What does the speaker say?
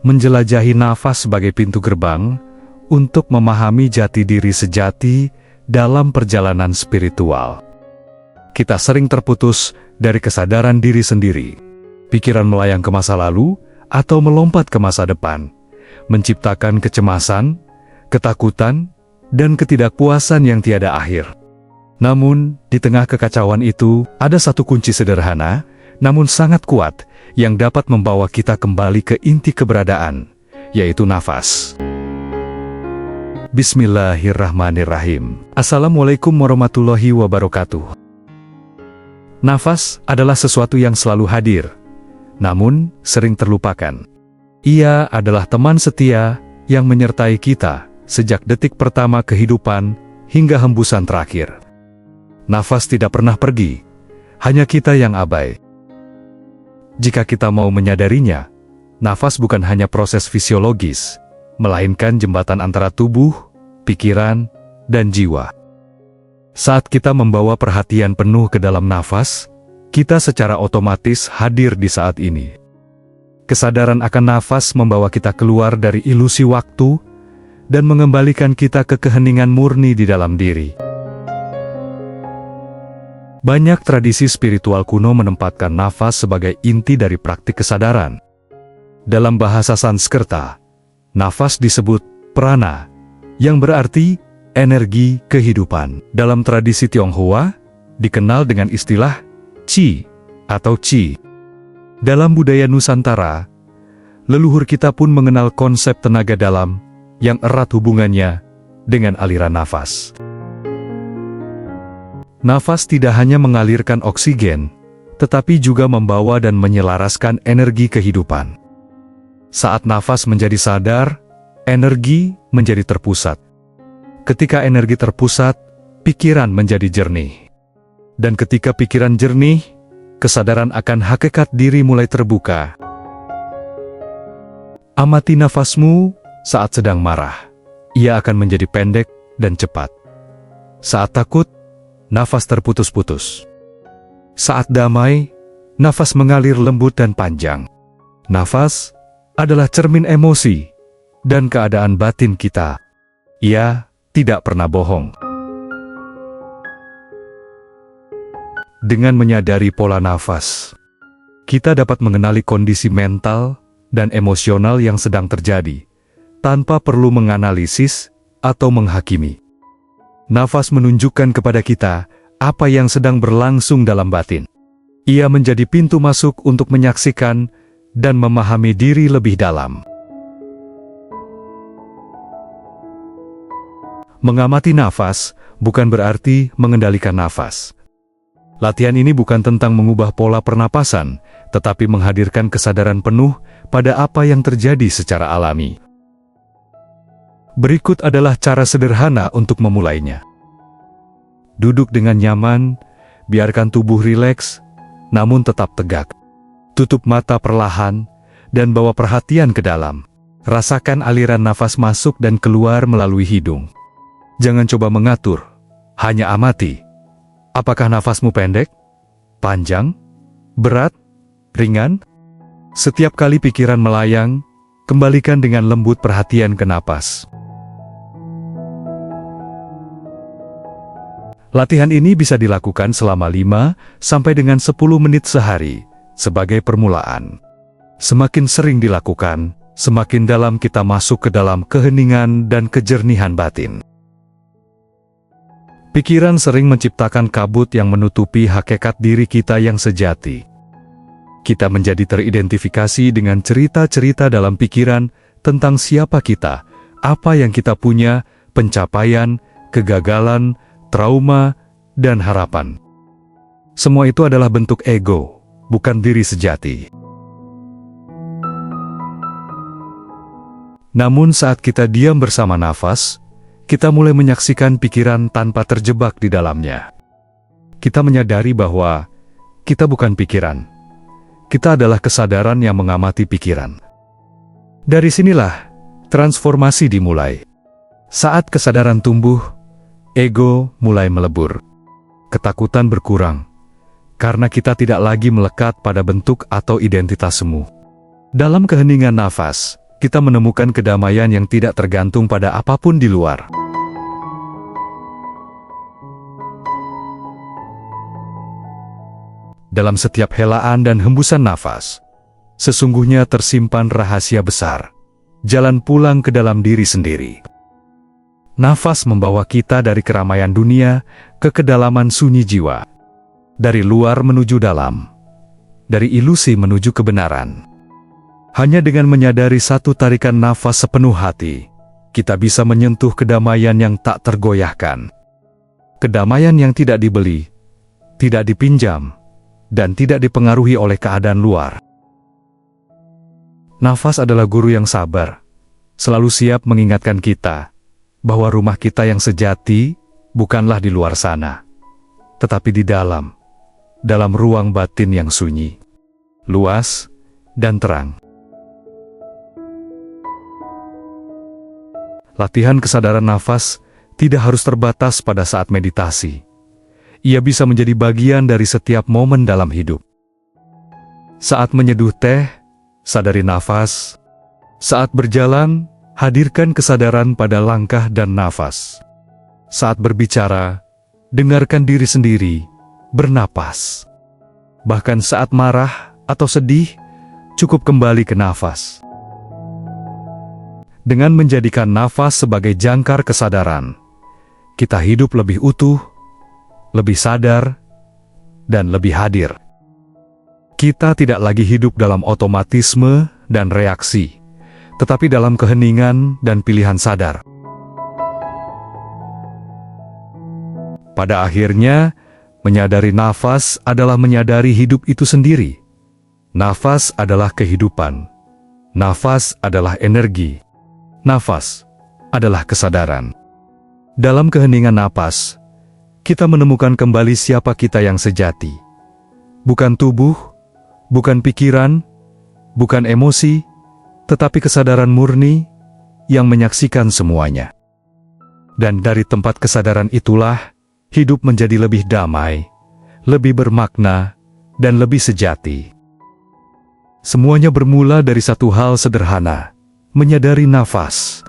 menjelajahi nafas sebagai pintu gerbang untuk memahami jati diri sejati dalam perjalanan spiritual. Kita sering terputus dari kesadaran diri sendiri. Pikiran melayang ke masa lalu atau melompat ke masa depan, menciptakan kecemasan, ketakutan, dan ketidakpuasan yang tiada akhir. Namun, di tengah kekacauan itu, ada satu kunci sederhana, namun sangat kuat, yang dapat membawa kita kembali ke inti keberadaan, yaitu nafas. Bismillahirrahmanirrahim. Assalamualaikum warahmatullahi wabarakatuh. Nafas adalah sesuatu yang selalu hadir, namun sering terlupakan. Ia adalah teman setia yang menyertai kita sejak detik pertama kehidupan hingga hembusan terakhir. Nafas tidak pernah pergi, hanya kita yang abai. Jika kita mau menyadarinya, nafas bukan hanya proses fisiologis, melainkan jembatan antara tubuh, pikiran, dan jiwa. Saat kita membawa perhatian penuh ke dalam nafas, kita secara otomatis hadir di saat ini. Kesadaran akan nafas membawa kita keluar dari ilusi waktu dan mengembalikan kita ke keheningan murni di dalam diri. Banyak tradisi spiritual kuno menempatkan nafas sebagai inti dari praktik kesadaran. Dalam bahasa Sanskerta, nafas disebut prana, yang berarti energi kehidupan. Dalam tradisi Tionghoa, dikenal dengan istilah Qi atau Qi. Dalam budaya Nusantara, leluhur kita pun mengenal konsep tenaga dalam yang erat hubungannya dengan aliran nafas. Nafas tidak hanya mengalirkan oksigen, tetapi juga membawa dan menyelaraskan energi kehidupan. Saat nafas menjadi sadar, energi menjadi terpusat. Ketika energi terpusat, pikiran menjadi jernih. Dan ketika pikiran jernih, kesadaran akan hakikat diri mulai terbuka. Amati nafasmu saat sedang marah. Ia akan menjadi pendek dan cepat. Saat takut, nafas terputus-putus. Saat damai, nafas mengalir lembut dan panjang. Nafas adalah cermin emosi dan keadaan batin kita. Ia tidak pernah bohong. Dengan menyadari pola nafas, kita dapat mengenali kondisi mental dan emosional yang sedang terjadi, tanpa perlu menganalisis atau menghakimi. Nafas menunjukkan kepada kita apa yang sedang berlangsung dalam batin. Ia menjadi pintu masuk untuk menyaksikan dan memahami diri lebih dalam. Mengamati nafas bukan berarti mengendalikan nafas. Latihan ini bukan tentang mengubah pola pernapasan, tetapi menghadirkan kesadaran penuh pada apa yang terjadi secara alami. Berikut adalah cara sederhana untuk memulainya. Duduk dengan nyaman, biarkan tubuh rileks, namun tetap tegak. Tutup mata perlahan, dan bawa perhatian ke dalam. Rasakan aliran nafas masuk dan keluar melalui hidung. Jangan coba mengatur, hanya amati. Apakah nafasmu pendek, panjang, berat, ringan? Setiap kali pikiran melayang, kembalikan dengan lembut perhatian ke napas. Latihan ini bisa dilakukan selama 5 sampai dengan 10 menit sehari, sebagai permulaan. Semakin sering dilakukan, semakin dalam kita masuk ke dalam keheningan dan kejernihan batin. Pikiran sering menciptakan kabut yang menutupi hakikat diri kita yang sejati. Kita menjadi teridentifikasi dengan cerita-cerita dalam pikiran tentang siapa kita, apa yang kita punya, pencapaian, kegagalan, trauma, dan harapan. Semua itu adalah bentuk ego, bukan diri sejati. Namun saat kita diam bersama nafas, kita mulai menyaksikan pikiran tanpa terjebak di dalamnya. Kita menyadari bahwa kita bukan pikiran. Kita adalah kesadaran yang mengamati pikiran. Dari sinilah transformasi dimulai. Saat kesadaran tumbuh, ego mulai melebur. Ketakutan berkurang, karena kita tidak lagi melekat pada bentuk atau identitas semu. Dalam keheningan nafas, kita menemukan kedamaian yang tidak tergantung pada apapun di luar. Dalam setiap helaan dan hembusan nafas, sesungguhnya tersimpan rahasia besar, jalan pulang ke dalam diri sendiri. Nafas membawa kita dari keramaian dunia ke kedalaman sunyi jiwa, dari luar menuju dalam, dari ilusi menuju kebenaran. Hanya dengan menyadari satu tarikan nafas sepenuh hati, kita bisa menyentuh kedamaian yang tak tergoyahkan. Kedamaian yang tidak dibeli, tidak dipinjam, dan tidak dipengaruhi oleh keadaan luar. Nafas adalah guru yang sabar, selalu siap mengingatkan kita bahwa rumah kita yang sejati bukanlah di luar sana, tetapi di dalam ruang batin yang sunyi, luas, dan terang. Latihan kesadaran nafas tidak harus terbatas pada saat meditasi. Ia bisa menjadi bagian dari setiap momen dalam hidup. Saat menyeduh teh, sadari nafas. Saat berjalan, hadirkan kesadaran pada langkah dan nafas. Saat berbicara, dengarkan diri sendiri, bernapas. Bahkan saat marah atau sedih, cukup kembali ke nafas. Dengan menjadikan nafas sebagai jangkar kesadaran, kita hidup lebih utuh, lebih sadar, dan lebih hadir. Kita tidak lagi hidup dalam otomatisme dan reaksi, tetapi dalam keheningan dan pilihan sadar. Pada akhirnya, menyadari nafas adalah menyadari hidup itu sendiri. Nafas adalah kehidupan. Nafas adalah energi. Nafas adalah kesadaran. Dalam keheningan napas, kita menemukan kembali siapa kita yang sejati. Bukan tubuh, bukan pikiran, bukan emosi, tetapi kesadaran murni yang menyaksikan semuanya. Dan dari tempat kesadaran itulah, hidup menjadi lebih damai, lebih bermakna, dan lebih sejati. Semuanya bermula dari satu hal sederhana, menyadari nafas.